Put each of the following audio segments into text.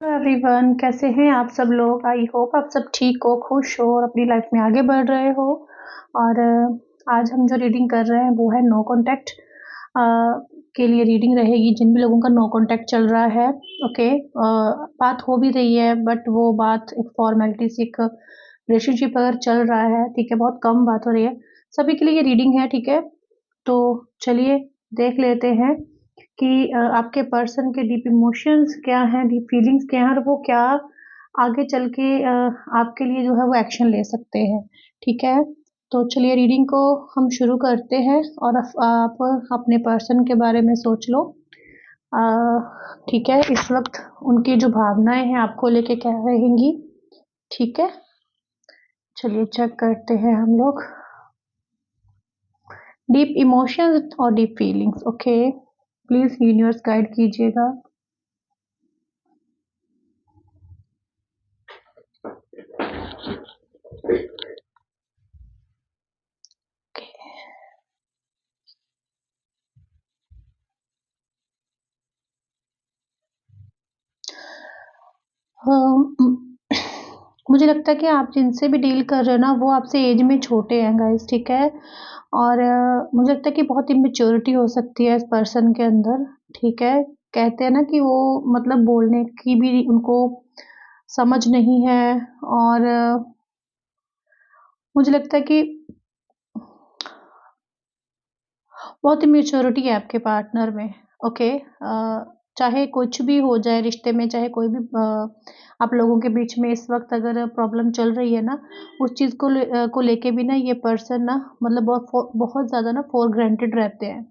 Hello everyone, कैसे हैं आप सब लोग। आई होप आप सब ठीक हो, खुश हो और अपनी लाइफ में आगे बढ़ रहे हो। और आज हम जो रीडिंग कर रहे हैं वो है नो कांटेक्ट के लिए रीडिंग रहेगी। जिन भी लोगों का नो कांटेक्ट चल रहा है, ओके, बात हो भी रही है बट वो बात एक फॉर्मेलिटी से, एक रिलेशनशिप अगर चल रहा है, ठीक है, बहुत कम बात हो रही है, सभी के लिए ये रीडिंग है, ठीक है। तो चलिए देख लेते हैं कि आपके पर्सन के डीप इमोशंस क्या हैं, डीप फीलिंग्स क्या हैं और वो क्या आगे चल के आपके लिए जो है वो एक्शन ले सकते हैं, ठीक है। तो चलिए रीडिंग को हम शुरू करते हैं और आप अपने पर्सन के बारे में सोच लो। अ, ठीक है, इस वक्त उनकी जो भावनाएं हैं आपको लेके क्या रहेंगी, ठीक है। चलिए चेक करते हैं हम लोग डीप इमोशंस और deep feelings. Okay, please universe guide कीजिएगा। मुझे लगता है कि आप जिनसे भी डील कर रहे हो ना वो आपसे एज में छोटे हैं गाइस, ठीक है। और मुझे लगता है कि बहुत इमेच्योरिटी हो सकती है इस पर्सन के अंदर, ठीक है। कहते हैं ना कि वो मतलब बोलने की भी उनको समझ नहीं है। और मुझे लगता है कि बहुत इमेच्योरिटी है आपके पार्टनर में। ओके, चाहे कुछ भी हो जाए रिश्ते में, चाहे कोई भी आप लोगों के बीच में इस वक्त अगर प्रॉब्लम चल रही है ना, उस चीज़ को लेके भी ना ये पर्सन ना मतलब बहुत ज़्यादा ना फॉर ग्रांटेड रहते हैं।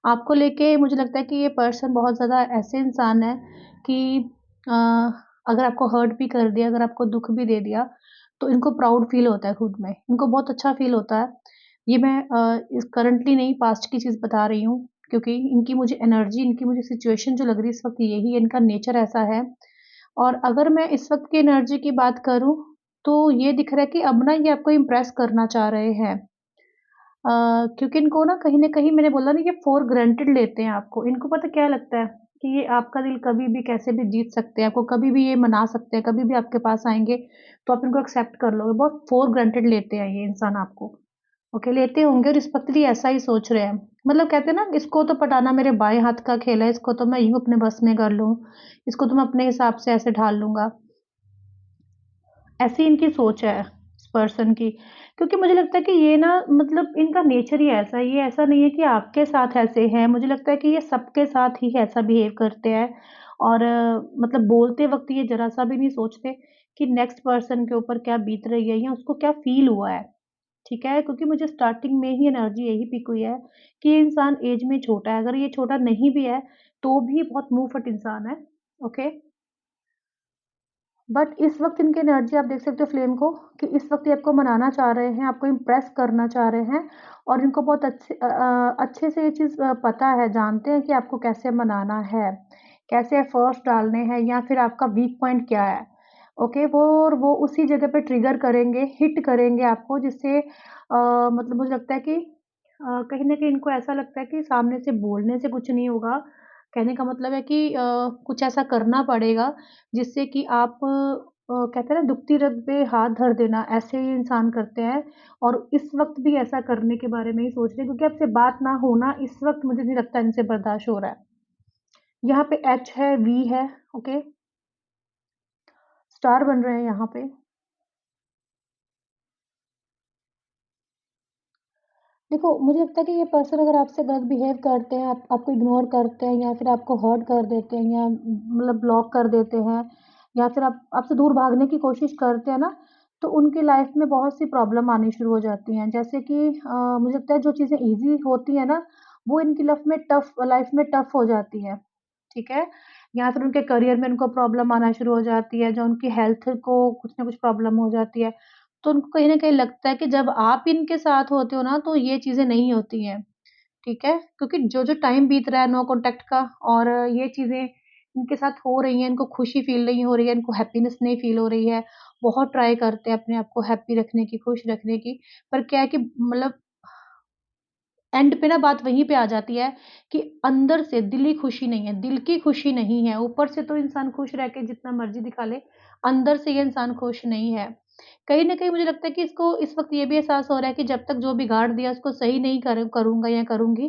आपको लेके मुझे लगता है कि ये पर्सन बहुत ज़्यादा ऐसे इंसान है कि अ, अगर आपको हर्ट भी कर दिया, अगर आपको दुख भी दे दिया, तो इनको प्राउड फील होता है खुद में, इनको बहुत अच्छा फील होता है। ये मैं इस करंटली नहीं, पास्ट की चीज़ बता रही हूँ, क्योंकि इनकी मुझे एनर्जी, इनकी मुझे सिचुएशन जो लग रही है इस वक़्त, यही है, इनका नेचर ऐसा है। और अगर मैं इस वक़्त की एनर्जी की बात करूँ, तो ये दिख रहा है कि अब ना ये आपको इम्प्रेस करना चाह रहे हैं। क्योंकि इनको ना कहीं न कहीं मैंने बोला ना, ये फॉर ग्रांटेड लेते हैं आपको। इनको पता क्या लगता है कि ये आपका दिल कभी भी कैसे भी जीत सकते हैं, आपको कभी भी ये मना सकते हैं, कभी भी आपके पास आएँगे, तो आप इनको एक्सेप्ट कर लोगे। बहुत फॉर ग्रांटेड लेते हैं ये इंसान आपको। ओके, लेते होंगे और रिस्पेक्टली ऐसा ही सोच रहे हैं। मतलब कहते हैं ना, इसको तो पटाना मेरे बाएँ हाथ का खेल है, इसको तो मैं यूँ अपने बस में कर लूँ, इसको तो मैं अपने हिसाब से ऐसे ढाल लूँगा। ऐसी इनकी सोच है इस पर्सन की। क्योंकि मुझे लगता है कि ये ना मतलब इनका नेचर ही ऐसा है, ये ऐसा नहीं है कि आपके साथ ऐसे हैं, मुझे लगता है कि ये सबके साथ ही ऐसा बिहेव करते हैं। और मतलब बोलते वक़्त ये ज़रा-सा भी नहीं सोचते कि नेक्स्ट पर्सन के ऊपर क्या बीत रही है या उसको क्या फ़ील हुआ है। ठीक है? क्योंकि मुझे स्टार्टिंग में ही एनर्जी यही पिक हुई है कि ये इंसान एज में छोटा है। अगर ये छोटा नहीं भी है, तो भी बहुत मुँह फट इंसान है, ओके? बट इस वक़्त इनकी एनर्जी आप देख सकते हो फ्लेम को, कि इस वक़्त ये आपको मनाना चाह रहे हैं, आपको इम्प्रेस करना चाह रहे हैं। और इनको बहुत अच्छे से ये चीज़ पता है, जानते हैं कि आपको कैसे मनाना है, कैसे एफर्ट्स डालने हैं या फिर आपका वीक पॉइंट क्या है। ओके, वो उसी जगह पे ट्रिगर करेंगे, हिट करेंगे आपको, जिससे मतलब मुझे लगता है कि कहीं न कहीं इनको ऐसा लगता है कि सामने से बोलने से कुछ नहीं होगा। कहने का मतलब है कि कुछ ऐसा करना पड़ेगा जिससे कि आप कहते हैं ना, दुखती रग पे हाथ धर देना, ऐसे ये इंसान करते हैं। और इस वक़्त भी ऐसा करने के बारे में ही सोच रहे हैं, क्योंकि आपसे बात ना होना इस वक़्त मुझे नहीं लगता इनसे बर्दाश्त हो रहा है। यहाँ पे एच है, वी है, ओके? स्टार बन रहे हैं यहाँ पे। देखो, मुझे लगता है कि ये पर्सन अगर आपसे गलत बिहेव करते हैं, आप आपको इग्नोर करते हैं या फिर आपको हर्ट कर देते हैं या मतलब ब्लॉक कर देते हैं या फिर आप आपसे दूर भागने की कोशिश करते हैं ना, तो उनकी लाइफ में बहुत सी प्रॉब्लम आनी शुरू हो जाती हैं। जैसे कि मुझे लगता है जो चीज़ें ईज़ी होती हैं ना, वो इनकी लाइफ में टफ़ हो जाती हैं, ठीक है? या फिर उनके करियर में उनको प्रॉब्लम आना शुरू हो जाती है, जो उनकी हेल्थ को कुछ ना कुछ प्रॉब्लम हो जाती है। तो उनको कहीं न कहीं लगता है कि जब आप इनके साथ होते हो ना, तो ये चीज़ें नहीं होती हैं, ठीक है? क्योंकि जो-जो टाइम बीत रहा है नो कॉन्टैक्ट का और ये चीज़ें इनके साथ हो रही हैं, इनको खुशी फ़ील नहीं हो रही है, इनको हैप्पीनेस नहीं फ़ील हो रही है। बहुत ट्राई करते हैं अपने आप को हैप्पी रखने की, खुश रखने की, पर क्या है कि मतलब एंड पे ना बात वहीं पे आ जाती है कि अंदर से दिली खुशी नहीं है, दिल की खुशी नहीं है। ऊपर से तो इंसान खुश रह के जितना मर्ज़ी दिखा ले, अंदर से ये इंसान खुश नहीं है। कहीं न कहीं मुझे लगता है कि इसको इस वक़्त ये भी एहसास हो रहा है कि जब तक जो बिगाड़ दिया उसको सही नहीं करूँगा या करूँगी,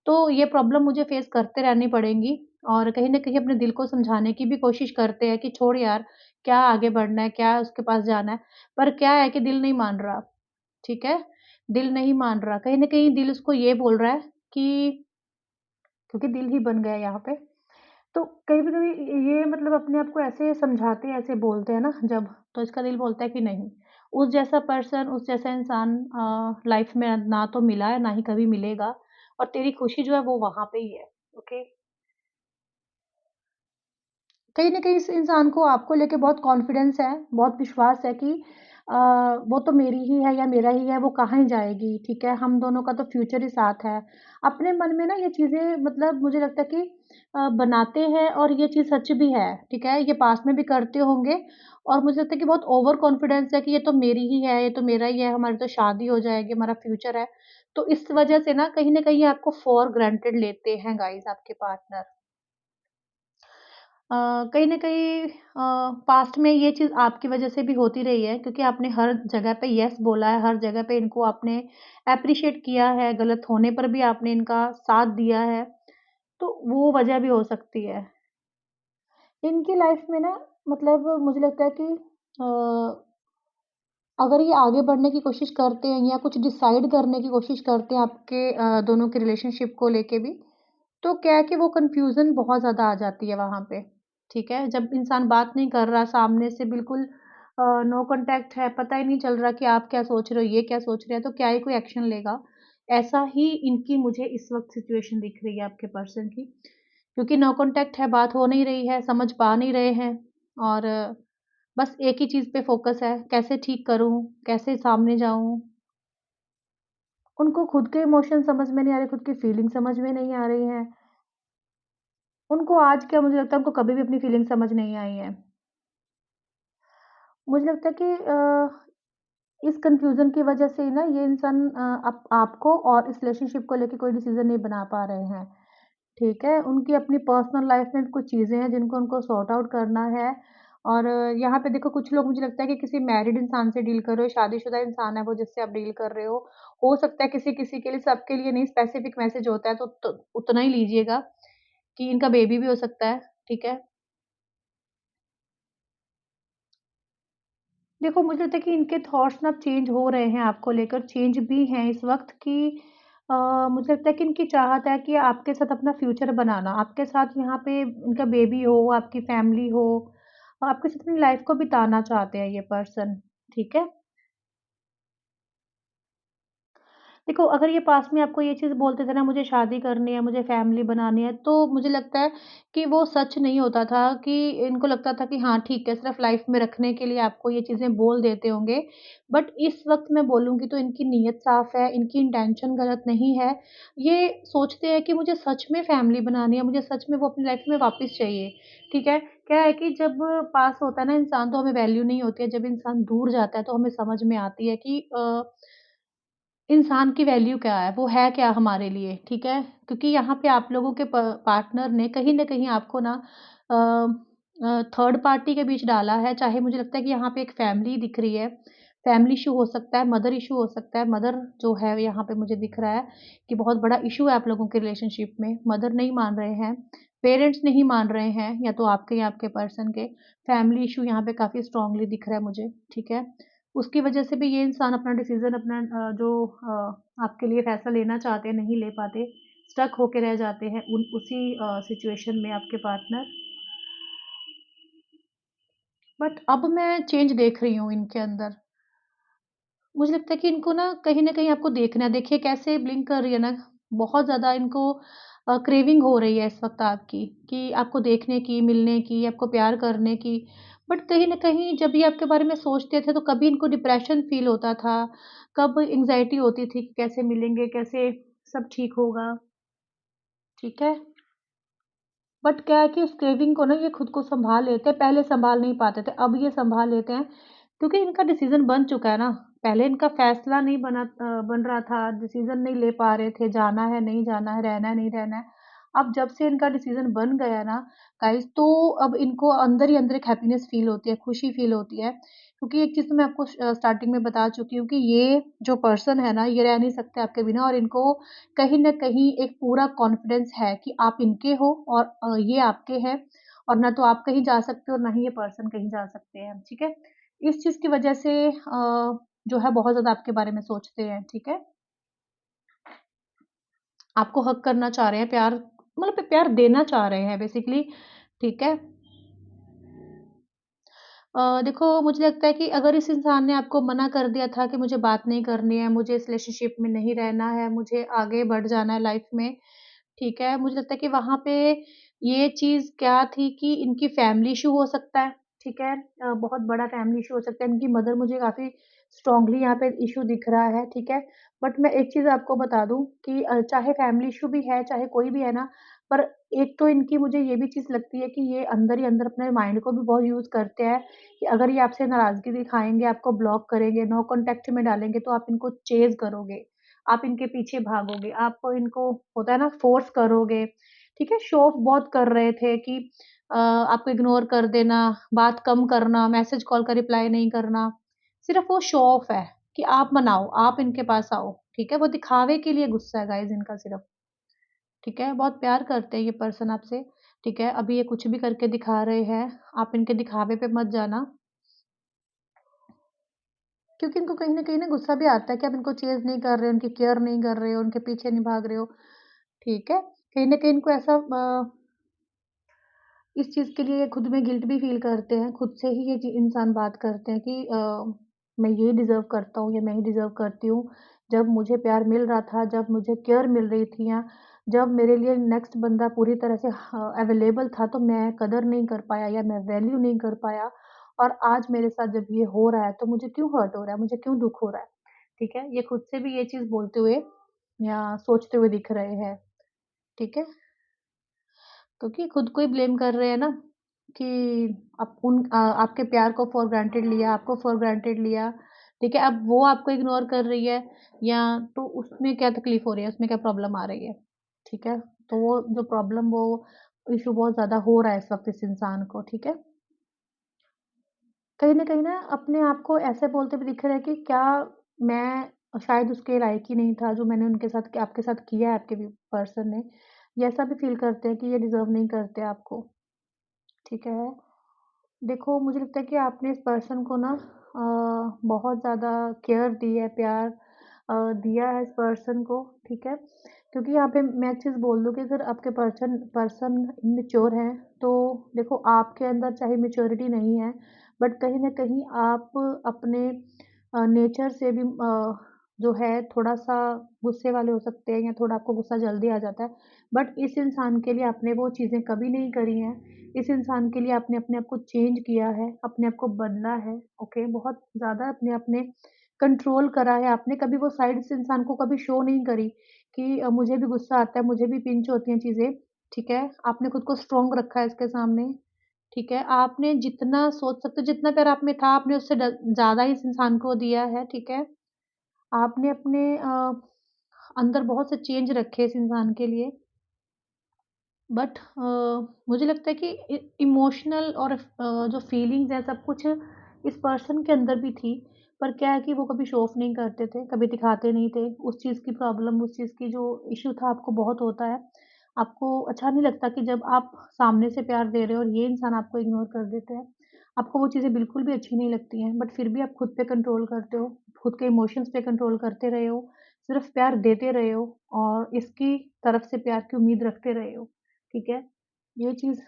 तो ये प्रॉब्लम मुझे फ़ेस करते रहनी पड़ेंगी। और कहीं न कहीं अपने दिल को समझाने की भी कोशिश करते हैं कि छोड़ यार, क्या आगे बढ़ना है, क्या उसके पास जाना है। पर क्या है कि दिल नहीं मान रहा। ठीक है? दिल नहीं मान रहा, कहीं न कहीं दिल उसको ये बोल रहा है कि क्योंकि दिल ही बन गया यहाँ पे, तो कभी-कभी ये मतलब अपने आप को ऐसे समझाते हैं, ऐसे बोलते हैं ना जब, तो इसका दिल बोलता है कि नहीं, उस जैसा पर्सन, उस जैसा इंसान लाइफ़ में ना तो मिला है, ना ही कभी मिलेगा और तेरी खुशी जो है वो वहाँ पे ही है, ओके? कहीं न कहीं इस इंसान को आपको लेके बहुत कॉन्फिडेंस है, बहुत विश्वास है कि वो तो मेरी ही है या मेरा ही है, वो कहाँ ही जाएगी, ठीक है? हम दोनों का तो फ्यूचर ही साथ है। अपने मन में ना ये चीज़ें मतलब मुझे लगता है कि बनाते हैं और ये चीज़ सच भी है, ठीक है? ये पास्ट में भी करते होंगे और मुझे लगता है कि बहुत ओवर कॉन्फिडेंस है कि ये तो मेरी ही है, ये तो मेरा ही है, हमारी तो शादी हो जाएगी, हमारा फ्यूचर है। तो इस वजह से ना कहीं न कहीं आपको फॉर ग्रांटेड लेते हैं गाइज़ आपके पार्टनर। कहीं न कहीं पास्ट में ये चीज़ आपकी वज़ह से भी होती रही है क्योंकि आपने हर जगह पे येस बोला है, हर जगह पे इनको आपने एप्रिशिएट किया है, गलत होने पर भी आपने इनका साथ दिया है, तो वो वज़ह भी हो सकती है। इनकी लाइफ़ में ना मतलब मुझे लगता है कि अ, अगर ये आगे बढ़ने की कोशिश करते हैं या कुछ डिसाइड करने की कोशिश करते हैं आपके दोनों के रिलेशनशिप को लेके भी, तो क्या है कि वो कन्फ्यूज़न बहुत ज़्यादा आ जाती है वहाँ पे, ठीक है? जब इंसान बात नहीं कर रहा, सामने से बिल्कुल नो कॉन्टैक्ट है, पता ही नहीं चल रहा कि आप क्या सोच रहे हो, ये क्या सोच रहे हैं, तो क्या ही कोई एक्शन लेगा। ऐसा ही इनकी मुझे इस वक़्त सिचुएशन दिख रही है आपके पर्सन की, क्योंकि नो कॉन्टैक्ट है, बात हो नहीं रही है, समझ पा नहीं रहे हैं और बस एक ही चीज़ पे फ़ोकस है, कैसे ठीक करूँ, कैसे सामने जाऊँ? उनको खुद के इमोशन समझ में नहीं आ रहे, खुद की फीलिंग समझ में नहीं आ रही हैं। उनको आज क्या मुझे लगता है उनको कभी भी अपनी फीलिंग समझ नहीं आई है। मुझे लगता है कि इस कन्फ्यूज़न की वज़ह से ही ना ये इंसान आपको और इस रिलेशनशिप को लेके कोई डिसीज़न नहीं बना पा रहे हैं, ठीक है? उनकी अपनी पर्सनल लाइफ़ में भी कुछ चीज़ें हैं जिनको उनको सॉर्ट आउट करना है और यहाँ पे देखो कुछ लोग मुझे लगता है कि किसी मैरिड इंसान से डील कर रहे हो, शादीशुदा इंसान है वो जिससे आप डील कर रहे हो। हो सकता है किसी-किसी के लिए सबके लिए नहीं स्पेसिफिक मैसेज होता है तो उतना ही लीजिएगा कि इनका बेबी भी हो सकता है, ठीक है? देखो, मुझे लगता है कि इनके थॉट्स ना अब चेंज हो रहे हैं आपको लेकर, चेंज भी हैं इस वक़्त कि मुझे लगता है कि इनकी चाहत है कि आपके साथ अपना फ्यूचर बनाना, आपके साथ यहाँ पे इनका बेबी हो, आपकी फैमिली हो, आपके साथ अपनी लाइफ़ को बिताना चाहते हैं ये पर्सन, ठीक है? देखो, अगर ये पास में आपको ये चीज़ बोलते थे ना मुझे शादी करनी है, मुझे फैमिली बनानी है, तो मुझे लगता है कि वो सच नहीं होता था कि इनको लगता था कि हाँ, ठीक है, सिर्फ़ लाइफ़ में रखने के लिए आपको ये चीज़ें बोल देते होंगे। बट इस वक़्त मैं बोलूँगी तो इनकी नीयत साफ़ है, इनकी इंटेंशन गलत नहीं है। ये सोचते हैं कि मुझे सच में फैमिली बनानी है, मुझे सच में वो अपनी लाइफ़ में वापस चाहिए, ठीक है? क्या है कि जब पास होता है ना इंसान तो हमें वैल्यू नहीं होती है, जब इंसान दूर जाता है तो हमें समझ में आती है कि इंसान की वैल्यू क्या है, वो है क्या हमारे लिए, ठीक है? क्योंकि यहाँ पे आप लोगों के पार्टनर ने कहीं न कहीं आपको ना अ थर्ड पार्टी के बीच डाला है, चाहे मुझे लगता है कि यहाँ पे एक फैमिली दिख रही है, फैमिली इश्यू हो सकता है, मदर इश्यू हो सकता है, मदर जो है यहाँ पे मुझे दिख रहा है कि बहुत बड़ा इश्यू है आप लोगों के रिलेशनशिप में, मदर नहीं मान रहे हैं, पेरेंट्स नहीं मान रहे हैं, या तो आपके या आपके पर्सन के, फैमिली इश्यू यहाँ पे काफ़ी स्ट्रॉन्गली दिख रहा है मुझे, ठीक है? उसकी वजह से भी ये इंसान अपना डिसीज़न अपना आपके लिए फ़ैसला लेना चाहते हैं, नहीं ले पाते, स्टक होके रह जाते हैं उसी सिचुएशन में आपके पार्टनर। बट अब मैं चेंज देख रही हूँ इनके अंदर। मुझे लगता है कि इनको ना कहीं न कहीं आपको देखना है, देखिए कैसे ब्लिंक कर रही है ना, बहुत ज़्यादा इनको क्रेविंग हो रही है इस वक़्त आपकी, कि आपको देखने की, मिलने की, आपको प्यार करने की। बट कहीं न कहीं जब ये आपके बारे में सोचते थे, तो कभी इनको डिप्रेशन फ़ील होता था, कब एंग्ज़ायटी होती थी कि कैसे मिलेंगे, कैसे सब ठीक होगा, ठीक है? बट क्या है कि उस क्रेविंग को ना ये खुद को सँभाल लेते हैं, पहले सँभाल नहीं पाते थे, अब ये सँभाल लेते हैं, क्योंकि इनका डिसीज़न बन चुका है ना। पहले इनका फैसला नहीं बन रहा था, डिसीज़न नहीं ले पा रहे थे, जाना है, नहीं जाना है, रहना है, नहीं रहना है। अब जब से इनका डिसीज़न बन गया ना गाइज़, तो अब इनको अंदर ही अंदर एक हैप्पीनेस फ़ील होती है, खुशी फ़ील होती है। क्योंकि एक चीज़ तो मैं आपको स्टार्टिंग में बता चुकी हूँ कि ये जो पर्सन है ना, ये रह नहीं सकते आपके बिना, और इनको कहीं न कहीं एक पूरा कॉन्फिडेंस है कि आप इनके हो, और ये आपके हैं, और ना तो आप कहीं जा सकते हो, ना ही ये पर्सन कहीं जा सकते हैं, ठीक है? इस चीज़ की वजह से जो है बहुत ज़्यादा आपके बारे में सोचते हैं, ठीक है? आपको हग करना चाह रहे हैं, प्यार मतलब प्यार देना चाह रहे हैं बेसिकली, ठीक है? देखो, मुझे लगता है कि अगर इस इंसान ने आपको मना कर दिया था कि मुझे बात नहीं करनी है, मुझे इस रिलेशनशिप में नहीं रहना है, मुझे आगे बढ़ जाना है लाइफ़ में, ठीक है? मुझे लगता है कि वहाँ पे ये चीज़ क्या थी कि इनकी फैमिली इश्यू हो सकता है, ठीक है? बहुत बड़ा फैमिली इश्यू हो सकता है, इनकी मदर मुझे काफ़ी स्ट्रॉन्गली यहाँ पे इश्यू दिख रहा है, ठीक है? बट मैं एक चीज़ आपको बता दूँ कि चाहे फैमिली इश्यू भी है, चाहे कोई भी है ना, पर एक तो इनकी मुझे ये भी चीज़ लगती है कि ये अंदर ही अंदर अपने माइंड को भी बहुत यूज़ करते हैं कि अगर ये आपसे नाराज़गी दिखाएँगे, आपको ब्लॉक करेंगे, नो कॉन्टैक्ट में डालेंगे, तो आप इनको चेज़ करोगे, आप इनके पीछे भागोगे, आप इनको होता है ना फ़ोर्स करोगे, ठीक है? शो ऑफ बहुत कर रहे थे कि आपको इग्नोर कर देना, बात कम करना, मैसेज कॉल का रिप्लाई नहीं करना, सिर्फ़ वो शो ऑफ है कि आप मनाओ, आप इनके पास आओ, ठीक है? वो दिखावे के लिए गुस्सा है गाइज़ इनका सिर्फ़, ठीक है? बहुत प्यार करते हैं ये पर्सन आपसे, ठीक है? अभी ये कुछ भी करके दिखा रहे हैं, आप इनके दिखावे पे मत जाना, क्योंकि इनको कहीं न कहीं ना गुस्सा भी आता है कि आप इनको चेज़ नहीं कर रहे हो, उनकी केयर नहीं कर रहे हो, उनके पीछे नहीं भाग रहे हो, ठीक है? कहीं न कहीं इनको ऐसा इस चीज़ के लिए खुद में गिल्ट भी फ़ील करते हैं, खुद से ही ये इंसान बात करते हैं कि मैं ये डिज़र्व करता हूँ या मैं ही डिज़र्व करती हूँ। जब मुझे प्यार मिल रहा था, जब मुझे केयर मिल रही थी, या जब मेरे लिए नेक्स्ट बंदा पूरी तरह से अवेलेबल था, तो मैं कदर नहीं कर पाया या मैं वैल्यू नहीं कर पाया, और आज मेरे साथ जब ये हो रहा है, तो मुझे क्यों हर्ट हो रहा है, मुझे क्यों दुःख हो रहा है, ठीक है? ये खुद से भी ये चीज़ बोलते हुए या सोचते हुए दिख रहे हैं, ठीक है? क्योंकि खुद को ही ब्लेम कर रहे हैं ना कि आपके प्यार को फॉर ग्रांटेड लिया, आपको फॉर ग्रांटेड लिया, ठीक है? अब वो आपको इग्नोर कर रही है, या तो उसमें क्या तकलीफ़ हो रही है, उसमें क्या प्रॉब्लम आ रही है, ठीक है? तो वो जो प्रॉब्लम, वो इश्यू बहुत ज़्यादा हो रहा है इस वक़्त इस इंसान को, ठीक है? कहीं न कहीं ना अपने आप को ऐसे बोलते हुए दिख रहा है कि क्या मैं शायद उसके लायक ही नहीं था, जो मैंने उनके साथ आपके साथ किया है, आपके भी पर्सन ने। ये ऐसा भी फ़ील करते हैं कि ये डिज़र्व नहीं करते आपको, ठीक है? देखो, मुझे लगता है कि आपने इस पर्सन को ना बहुत ज़्यादा केयर दी है, प्यार दिया है इस पर्सन को, ठीक है? क्योंकि यहाँ पे मैं एक चीज़ बोल दूँ कि अगर आपके पर्सन पर्सन इमैच्योर हैं, तो देखो आपके अंदर चाहे मैच्योरिटी नहीं है, बट कहीं न कहीं आप अपने नेचर से भी जो है थोड़ा-सा गुस्से वाले हो सकते हैं, या थोड़ा आपको गुस्सा जल्दी आ जाता है। बट इस इंसान के लिए आपने वो चीज़ें कभी नहीं करी हैं। इस इंसान के लिए आपने अपने आप को चेंज किया है, अपने आप को बदला है, ओके? बहुत ज़्यादा अपने आप ने कंट्रोल करा है, आपने कभी वो साइड इस इंसान को कभी शो नहीं करी कि मुझे भी गुस्सा आता है, मुझे भी पिंच होती हैं चीज़ें, ठीक है? आपने खुद को स्ट्रॉन्ग रखा है इसके सामने, ठीक है? आपने जितना सोच सकते हो, जितना प्यार आप में था, आपने उससे ज़्यादा ही इस इंसान को दिया है, ठीक है? आपने अपने अंदर बहुत से चेंज रखे इस इंसान के लिए। बट मुझे लगता है कि इमोशनल और जो फीलिंग्स है सब कुछ इस पर्सन के अंदर भी थी, पर क्या है कि वो कभी शो ऑफ नहीं करते थे, कभी दिखाते नहीं थे। उस चीज़ की प्रॉब्लम, उस चीज़ की जो इश्यू था, आपको बहुत होता है। आपको अच्छा नहीं लगता कि जब आप सामने से प्यार दे रहे हो और ये इंसान आपको इग्नोर कर देते हैं। आपको वो चीज़ें बिल्कुल भी अच्छी नहीं लगती हैं, बट फिर भी आप खुद पे कंट्रोल करते हो, खुद के इमोशंस पे कंट्रोल करते रहे हो, सिर्फ़ प्यार देते रहे हो, और इसकी तरफ से प्यार की उम्मीद रखते रहे हो। ठीक है? ये चीज़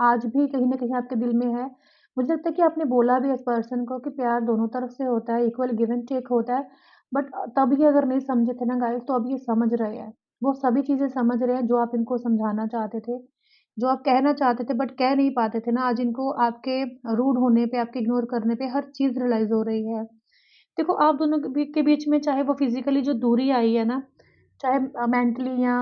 आज भी कहीं न कहीं आपके दिल में है। मुझे लगता है कि आपने बोला भी इस पर्सन को कि प्यार दोनों तरफ से होता है, इक्वल गिव एंड टेक होता है। बट तब ये अगर नहीं समझे थे ना गाइज़, तो अब ये समझ रहे हैं। वो सभी चीज़ें समझ रहे हैं जो आप इनको समझाना चाहते थे, जो आप कहना चाहते थे बट कह नहीं पाते थे ना, आज इनको आपके रूड होने पे, आपके इग्नोर करने पे हर चीज़ रियलाइज़ हो रही है। देखो, आप दोनों के बीच में चाहे वो फिज़िकली जो दूरी आई है ना, चाहे मेंटली या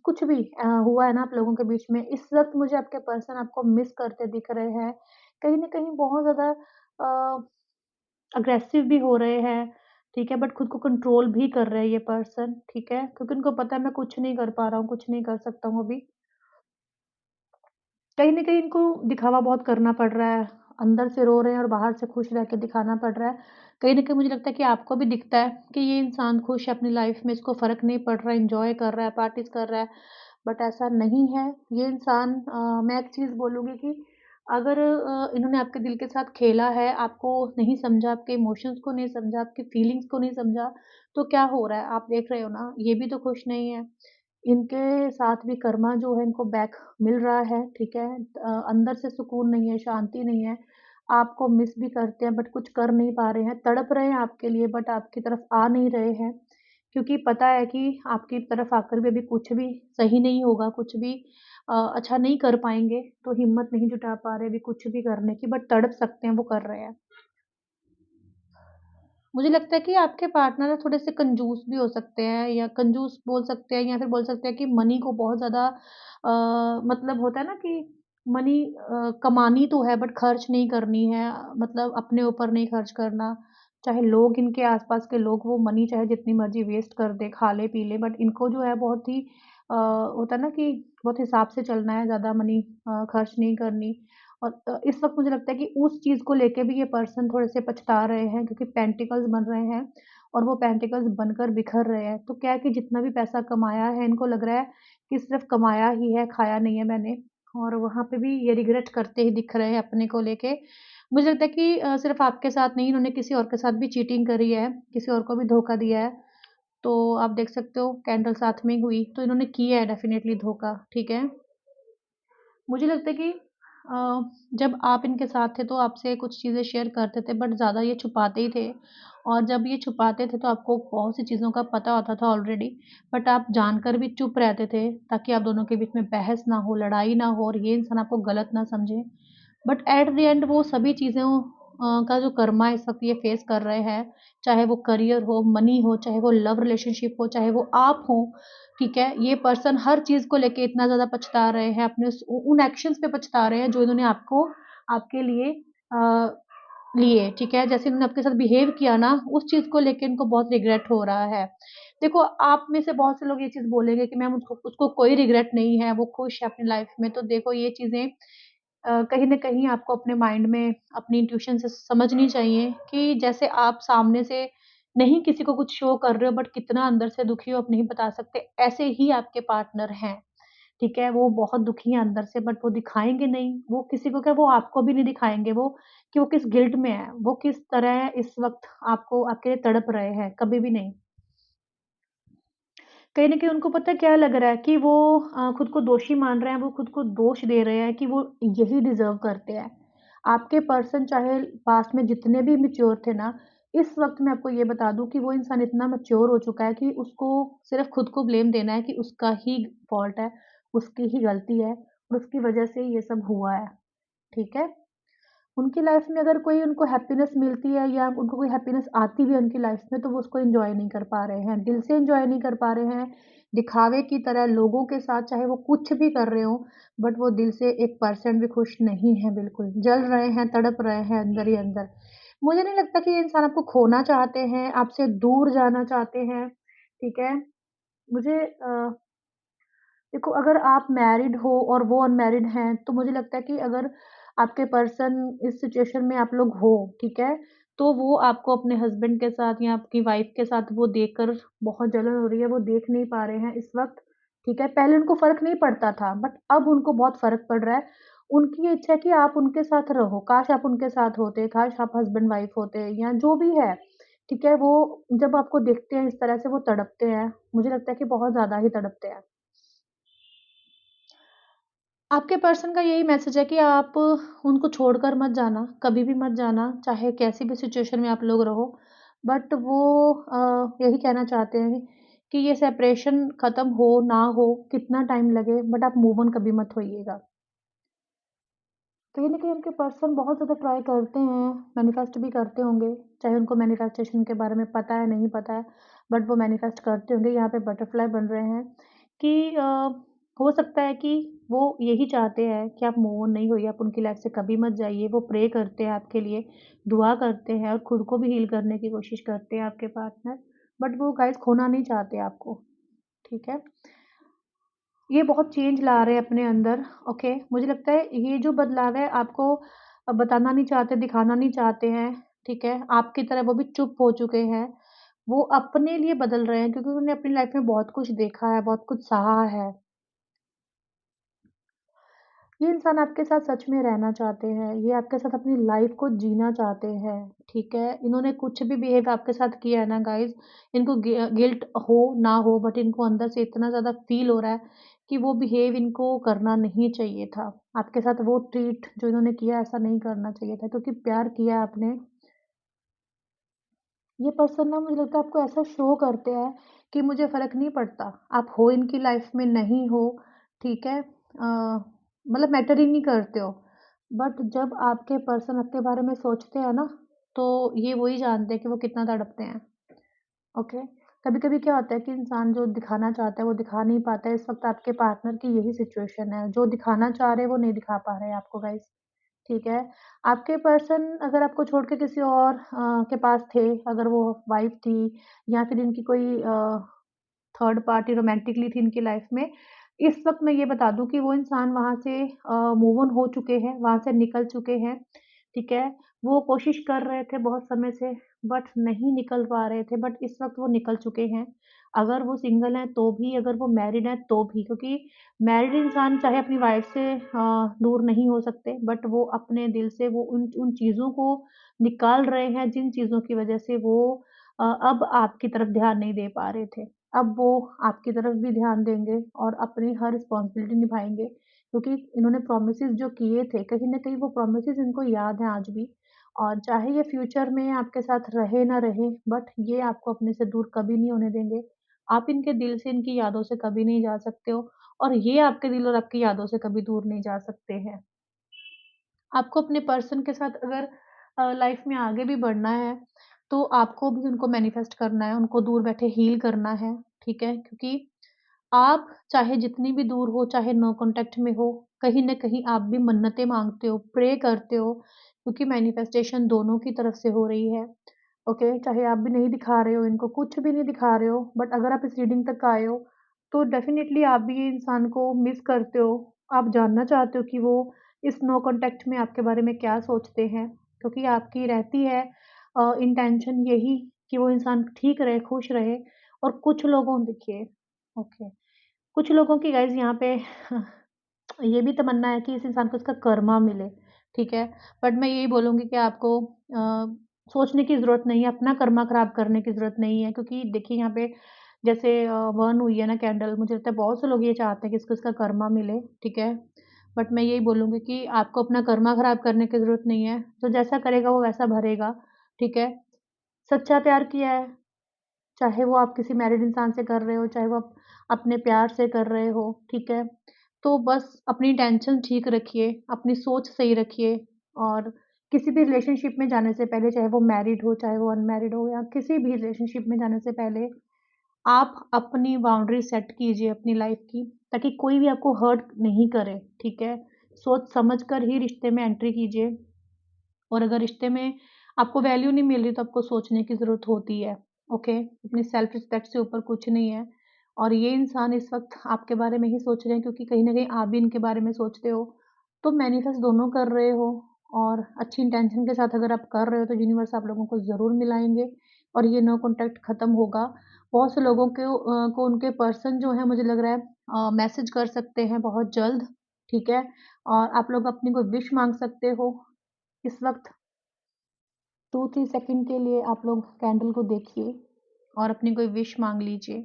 कुछ भी हुआ है ना आप लोगों के बीच में, इस वक़्त मुझे आपके पर्सन आपको मिस करते दिख रहे हैं। कहीं न कहीं बहुत ज़्यादा अग्रेसिव भी हो रहे हैं, ठीक है? बट खुद को कंट्रोल भी कर रहे हैं ये पर्सन, ठीक है? क्योंकि उनको पता है मैं कुछ नहीं कर पा रहा हूँ, कुछ नहीं कर सकता हूँ अभी। कहीं न कहीं इनको दिखावा बहुत करना पड़ रहा है, अंदर से रो रहे हैं और बाहर से खुश रह के दिखाना पड़ रहा है। कहीं न कहीं मुझे लगता है कि आपको भी दिखता है कि ये इंसान खुश है अपनी लाइफ़ में, इसको फ़र्क नहीं पड़ रहा है, एन्जॉय कर रहा है, पार्टीज़ कर रहा है, बट ऐसा नहीं है। ये इंसान मैं एक चीज़ बोलूँगी कि अगर इन्होंने आपके दिल के साथ खेला है, आपको नहीं समझा, आपके इमोशंस को नहीं समझा, आपकी फीलिंग्स को नहीं समझा, तो क्या हो रहा है? आप देख रहे हो ना, ये भी तो खुश नहीं है। इनके साथ भी कर्मा जो है इनको बैक मिल रहा है, ठीक है? अंदर से सुकून नहीं है, शांति नहीं है। आपको मिस भी करते हैं बट कुछ कर नहीं पा रहे हैं, तड़प रहे हैं आपके लिए बट आपकी तरफ आ नहीं रहे हैं, क्योंकि पता है कि आपकी तरफ आकर भी अभी कुछ भी सही नहीं होगा, कुछ भी अच्छा नहीं कर पाएँगे, तो हिम्मत नहीं जुटा पा रहे अभी कुछ भी करने की बट तड़प सकते हैं, वो कर रहे हैं। मुझे लगता है कि आपके पार्टनर थोड़े-से कंजूस भी हो सकते हैं या कंजूस बोल सकते हैं या फिर बोल सकते हैं कि मनी को बहुत ज़्यादा मतलब होता है ना कि मनी कमानी तो है बट खर्च नहीं करनी है मतलब अपने ऊपर नहीं खर्च करना। चाहे लोग इनके आस-पास के लोग वो मनी चाहे जितनी मर्ज़ी वेस्ट कर दें, खा ले, पी ले बट इनको जो है बहुत ही होता है ना कि बहुत हिसाब से चलना है, ज़्यादा मनी खर्च नहीं करनी। और इस वक़्त मुझे लगता है कि उस चीज़ को लेके भी ये पर्सन थोड़े-से पछता रहे हैं क्योंकि पेंटिकल्स बन रहे हैं और वो पेंटिकल्स बनकर बिखर रहे हैं। तो क्या है कि जितना भी पैसा कमाया है, इनको लग रहा है कि सिर्फ़ कमाया ही है, खाया नहीं है मैंने और वहाँ पे भी ये रिग्रेट करते ही दिख रहे हैं अपने को लेके। मुझे लगता है कि सिर्फ़ आपके साथ नहीं, इन्होंने किसी और के साथ भी चीटिंग करी है, किसी और को भी धोखा दिया है। तो आप देख सकते हो कैंडल साथ में ही हुई, तो इन्होंने किया है डेफ़िनिटली धोखा, ठीक है? मुझे लगता है कि जब आप इनके साथ थे तो आपसे कुछ चीज़ें शेयर करते थे बट ज़्यादा ये छुपाते ही थे और जब ये छुपाते थे तो आपको बहुत सी चीज़ों का पता होता था ऑलरेडी बट आप जानकर भी चुप रहते थे ताकि आप दोनों के बीच में बहस ना हो, लड़ाई ना हो और ये इंसान आपको गलत ना समझे। बट एट द एंड वो सभी चीज़ों का जो कर्मा इस वक़्त ये फेस कर रहे हैं, चाहे वो करियर हो, मनी हो, चाहे वो लव रिलेशनशिप हो, चाहे वो आप हो, ठीक है? ये पर्सन हर चीज़ को लेके इतना ज़्यादा पछता रहे हैं, अपने उन एक्शंस पे पछता रहे हैं जो इन्होंने आपको आपके लिए अ, लिए, ठीक है? जैसे इन्होंने आपके साथ बिहेव किया ना, उस चीज़ को लेके इनको बहुत रिग्रेट हो रहा है। देखो, आप में से बहुत से लोग ये चीज़ बोलेंगे कि मैम उसको उसको कोई रिग्रेट नहीं है, वो खुश है अपनी लाइफ़ में। तो देखो ये चीज़ें कहीं न कहीं आपको अपने माइंड में अपनी इंट्यूशन से समझनी चाहिए कि जैसे आप सामने से नहीं किसी को कुछ शो कर रहे हो बट कितना अंदर से दुखी हो आप नहीं बता सकते, ऐसे ही आपके पार्टनर हैं, ठीक है? वो बहुत दुखी हैं अंदर से बट वो दिखाएँगे नहीं, वो किसी को क्या वो आपको भी नहीं दिखाएँगे वो कि वो किस गिल्ट में हैं, वो किस तरह इस वक़्त आपको आपके लिए तड़प रहे हैं, कभी भी नहीं। कहीं न कहीं उनको पता है क्या लग रहा है कि वो खुद को दोषी मान रहे हैं, वो खुद को दोष दे रहे हैं कि वो यही डिज़र्व करते हैं। आपके पर्सन चाहे पास्ट में जितने भी मैच्योर थे ना, इस वक़्त मैं आपको ये बता दूँ कि वो इंसान इतना मैच्योर हो चुका है कि उसको सिर्फ़ खुद को ब्लेम देना है कि उसका ही फ़ॉल्ट है, उसकी ही गलती है और उसकी वज़ह से ये सब हुआ है, ठीक है? उनकी लाइफ़ में अगर कोई उनको हैप्पीनेस मिलती है या उनको कोई हैप्पीनेस आती भी है उनकी लाइफ़ में, तो वो उसको एन्जॉय नहीं कर पा रहे हैं, दिल से एन्जॉय नहीं कर पा रहे हैं। दिखावे की तरह लोगों के साथ चाहे वो कुछ भी कर रहे हों, बट वो दिल से 1% भी खुश नहीं हैं बिल्कुल, जल रहे हैं, तड़प रहे हैं अंदर ही अंदर। मुझे नहीं लगता कि ये इंसान आपको खोना चाहते हैं, आपसे दूर जाना चाहते हैं, ठीक है? मुझे देखो अगर आप मैरिड हो और वो अनमैरिड हैं, तो मुझे लगता है कि अगर आपके पर्सन इस सिचुएशन में आप लोग हो, ठीक है? तो वो आपको अपने हस्बैंड के साथ या आपकी वाइफ के साथ वो देखकर बहुत जलन हो रही है, वो देख नहीं पा रहे हैं इस वक़्त, ठीक है? पहले उनको फ़र्क नहीं पड़ता था, बट अब उनको बहुत फ़र्क पड़ रहा है। उनकी ये इच्छा है कि आप उनके साथ रहो, काश आप उनके साथ होते, काश आप हस्बैंड-वाइफ होते या जो भी है, ठीक है? वो जब आपको देखते हैं इस तरह से वो तड़पते हैं, मुझे लगता है कि बहुत ज़्यादा ही तड़पते हैं। आपके पर्सन का यही मैसेज है कि आप उनको छोड़कर मत जाना, कभी भी मत जाना, चाहे कैसी भी सिचुएशन में आप लोग रहो। बट वो यही कहना चाहते हैं कि ये सेपरेशन ख़त्म हो, ना हो, कितना टाइम लगे बट आप मूव ऑन कभी मत होइएगा। कहीं न कहीं उनके पर्सन बहुत ज़्यादा ट्राई करते हैं, मैनिफेस्ट भी करते होंगे, चाहे उनको मैनिफेस्टेशन के बारे में पता है, नहीं पता है, बट वो मैनिफेस्ट करते होंगे। यहाँ पे बटरफ्लाई बन रहे हैं कि हो सकता है कि वो यही चाहते हैं कि आप मूव ऑन नहीं होइए, आप उनकी लाइफ़ से कभी मत जाइए। वो प्रे करते हैं आपके लिए, दुआ करते हैं और खुद को भी हील करने की कोशिश करते हैं आपके पार्टनर, बट वो गाइज़ खोना नहीं चाहते आपको, ठीक है? ये बहुत चेंज ला रहे हैं अपने अंदर, ओके? मुझे लगता है ये जो बदलाव है आपको बताना नहीं चाहते, दिखाना नहीं चाहते हैं, ठीक है? आपकी तरह वो भी चुप हो चुके हैं। वो अपने लिए बदल रहे हैं क्योंकि उन्होंने अपनी लाइफ़ में बहुत कुछ देखा है, बहुत कुछ सहा है। ये इंसान आपके साथ सच में रहना चाहते हैं, ये आपके साथ अपनी लाइफ़ को जीना चाहते हैं, ठीक है? इन्होंने कुछ भी बिहेव आपके साथ किया है ना गाइज़, इनको गिल्ट हो ना हो बट इनको अंदर से इतना ज़्यादा फ़ील हो रहा है कि वो बिहेव इनको करना नहीं चाहिए था। आपके साथ वो ट्रीट जो इन्होंने किया ऐसा नहीं करना चाहिए था क्योंकि प्यार किया है आपने। ये पर्सन ना मुझे लगता है आपको ऐसा शो करते हैं कि मुझे फ़र्क नहीं पड़ता, आप हो इनकी लाइफ़ में नहीं हो, ठीक है? मतलब मैटर ही नहीं करते हो। बट जब आपके पर्सन आपके बारे में सोचते हैं ना, तो ये वही जानते हैं कि वो कितना तड़पते हैं, ओके? कभी-कभी क्या होता है कि इंसान जो दिखाना चाहता है, वो दिखा नहीं पाता है, इस वक़्त आपके पार्टनर की यही सिचुएशन है, जो दिखाना चाह रहे हैं, वो नहीं दिखा पा रहे हैं आपको गाइज़। ठीक है। आपके पर्सन अगर आपको छोड़ के किसी और के पास थे, अगर वो वाइफ़ थी या फिर इनकी कोई थर्ड पार्टी रोमांटिकली थी इनकी लाइफ़ में, इस वक़्त मैं ये बता दूँ कि वो इंसान वहाँ से मूव ऑन हो चुके हैं, वहाँ से निकल चुके हैं, ठीक है। वो कोशिश कर रहे थे बहुत समय से बट नहीं निकल पा रहे थे, बट इस वक़्त वो निकल चुके हैं। अगर वो सिंगल हैं तो भी, अगर वो मैरिड हैं तो भी, क्योंकि मैरिड इंसान चाहे अपनी वाइफ़ से दूर नहीं हो सकते, बट वो अपने दिल से वो उन उन चीज़ों को निकाल रहे हैं, जिन चीज़ों की वज़ह से वो अब आपकी तरफ ध्यान नहीं दे पा रहे थे। अब वो आपकी तरफ भी ध्यान देंगे और अपनी हर रिस्पॉन्सिबिलिटी निभाएँगे, क्योंकि इन्होंने प्रॉमिसेस जो किए थे, कहीं न कहीं वो प्रॉमिसेस इनको याद हैं आज भी और चाहे ये फ्यूचर में आपके साथ रहे ना रहे, बट ये आपको अपने से दूर कभी नहीं होने देंगे। आप इनके दिल से, इनकी यादों से कभी नहीं जा सकते हो और ये आपके दिल और आपकी यादों से कभी दूर नहीं जा सकते हैं। आपको अपने पर्सन के साथ अगर लाइफ में आगे भी बढ़ना है, तो आपको भी उनको मैनिफेस्ट करना है, उनको दूर बैठे हील करना है, ठीक है? क्योंकि आप चाहे जितनी भी दूर हो, चाहे नो कॉन्टैक्ट में हो, कहीं न कहीं आप भी मन्नतें माँगते हो, प्रे करते हो, क्योंकि मैनिफेस्टेशन दोनों की तरफ से हो रही है, ओके? चाहे आप भी नहीं दिखा रहे हो इनको, कुछ भी नहीं दिखा रहे हो, बट अगर आप इस रीडिंग तक आए हो, तो डेफ़िनिटली आप भी ये इंसान को मिस करते हो। आप जानना चाहते हो कि वो इस नो कॉन्टैक्ट में आपके बारे में क्या सोचते हैं, क्योंकि आपकी रहती है इंटेंशन यही कि वो इंसान ठीक रहे, खुश रहे और कुछ लोगों देखिए ओके। कुछ लोगों की गाइज़ यहाँ पे ये भी तमन्ना है कि इस इंसान को इसका कर्मा मिले, ठीक है? बट मैं यही बोलूँगी कि आपको सोचने की ज़रूरत नहीं है, अपना कर्मा खराब करने की ज़रूरत नहीं है क्योंकि देखिए यहाँ पे जैसे बर्न हुई है ना कैंडल, मुझे लगता है बहुत से लोग ये चाहते हैं कि इसको इसका कर्मा मिले, ठीक है? बट मैं यही बोलूँगी कि आपको अपना कर्मा खराब करने की ज़रूरत नहीं है, जो जैसा करेगा वो वैसा भरेगा, ठीक है? सच्चा प्यार किया है, चाहे वो आप किसी मैरिड इंसान से कर रहे हो, चाहे वो आप अपने प्यार से कर रहे हो, ठीक है? तो बस अपनी टेंशन ठीक रखिए, अपनी सोच सही रखिए और किसी भी रिलेशनशिप में जाने से पहले, चाहे वो मैरिड हो, चाहे वो अनमैरिड हो या किसी भी रिलेशनशिप में जाने से पहले, आप अपनी बाउंड्री सेट कीजिए अपनी लाइफ़ की, ताकि कोई भी आपको हर्ट नहीं करे, ठीक है? सोच समझ कर ही रिश्ते में एंट्री कीजिए। और अगर रिश्ते में आपको वैल्यू नहीं मिल रही तो आपको सोचने की ज़रूरत होती है, ओके? अपनी सेल्फ रिस्पेक्ट से ऊपर कुछ नहीं है और ये इंसान इस वक़्त आपके बारे में ही सोच रहे हैं क्योंकि कहीं न कहीं आप भी इनके बारे में सोचते हो। तो मैनिफेस्ट दोनों कर रहे हो और अच्छी इंटेंशन के साथ अगर आप कर रहे हो तो यूनिवर्स आप लोगों को ज़रूर मिलाएँगे और ये नो कॉन्टैक्ट ख़त्म होगा। बहुत से लोगों को उनके पर्सन जो है मुझे लग रहा है मैसेज कर सकते हैं बहुत जल्द, ठीक है? और आप लोग अपनी कोई विश माँग सकते हो इस वक़्त 2-3 सेकंड के लिए आप लोग कैंडल को देखिए और अपनी कोई विश माँग लीजिए।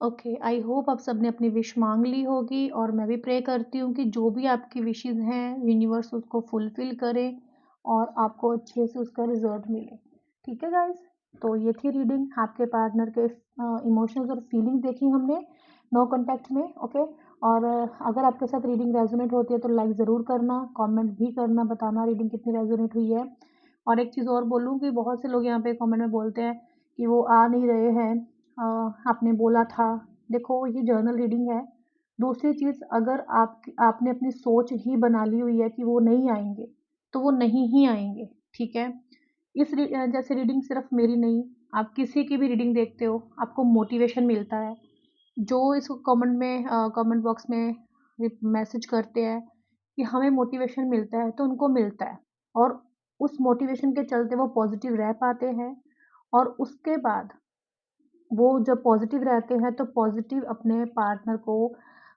ओके, आई होप आप सबने अपनी विश माँग ली होगी और मैं भी प्रे करती हूँ कि जो भी आपकी विशेज़ हैं, यूनिवर्स उसको फुलफ़िल करे और आपको अच्छे से उसका रिज़ल्ट मिले। ठीक है गाइज़? तो ये थी रीडिंग आपके पार्टनर के इमोशंस और फीलिंग देखी हमने नो कॉन्टैक्ट में, ओके? और अगर आपके साथ रीडिंग रेज़ोनेट होती है तो लाइक ज़रूर करना, कमेंट भी करना, बताना रीडिंग कितनी रेज़ोनेट हुई है। और एक चीज़ और बोलूँ कि बहुत से लोग यहाँ पे कमेंट में बोलते हैं कि वो आ नहीं रहे हैं, आपने बोला था। देखो ये जर्नल रीडिंग है। दूसरी चीज़, अगर आपने अपनी सोच ही बना ली हुई है कि वो नहीं आएँगे, तो वो नहीं ही आएँगे, ठीक है? जैसे रीडिंग सिर्फ़ मेरी नहीं, आप किसी की भी रीडिंग देखते हो, आपको मोटिवेशन मिलता है। जो इसको कमेंट बॉक्स में मैसेज करते हैं कि हमें मोटिवेशन मिलता है, तो उनको मिलता है और उस मोटिवेशन के चलते वो पॉज़िटिव रह पाते हैं और उसके बाद वो जब पॉज़िटिव रहते हैं, तो पॉज़िटिव अपने पार्टनर को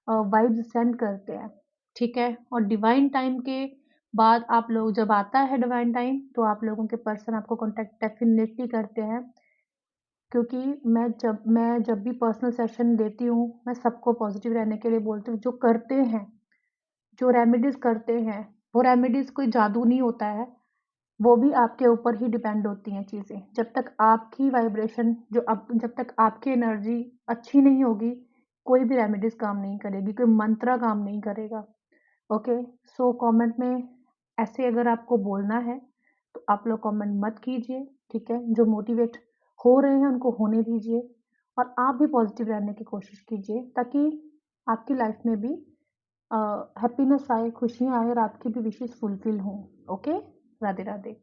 वाइब्स सेंड करते हैं, ठीक है? और डिवाइन टाइम के बाद आप लोग जब आता है डिवाइन टाइम, तो आप लोगों के पर्सन आपको कॉन्टैक्ट डेफ़िनिटली करते हैं। क्योंकि मैं जब भी पर्सनल सेशन देती हूँ, मैं सबको पॉज़िटिव रहने के लिए बोलती हूँ। जो करते हैं, जो रेमेडीज़ करते हैं, वो रेमेडीज़ कोई जादू नहीं होता है, वो भी आपके ऊपर ही डिपेंड होती हैं चीज़ें। जब तक आपकी वाइब्रेशन जब तक आपकी एनर्जी अच्छी नहीं होगी, कोई भी रेमेडीज़ काम नहीं करेगी, कोई मंत्र काम नहीं करेगा। ओके? सो कमेंट में ऐसे अगर आपको बोलना है, तो आप लोग कमेंट मत कीजिए, ठीक है? जो मोटिवेट हो रहे हैं, उनको होने दीजिए और आप भी पॉज़िटिव रहने की कोशिश कीजिए, ताकि आपकी लाइफ़ में भी हैप्पीनेस आए, खुशियाँ आएँ और आपकी भी विशेज़ फुलफ़िल हों। ओके? राधे, राधे।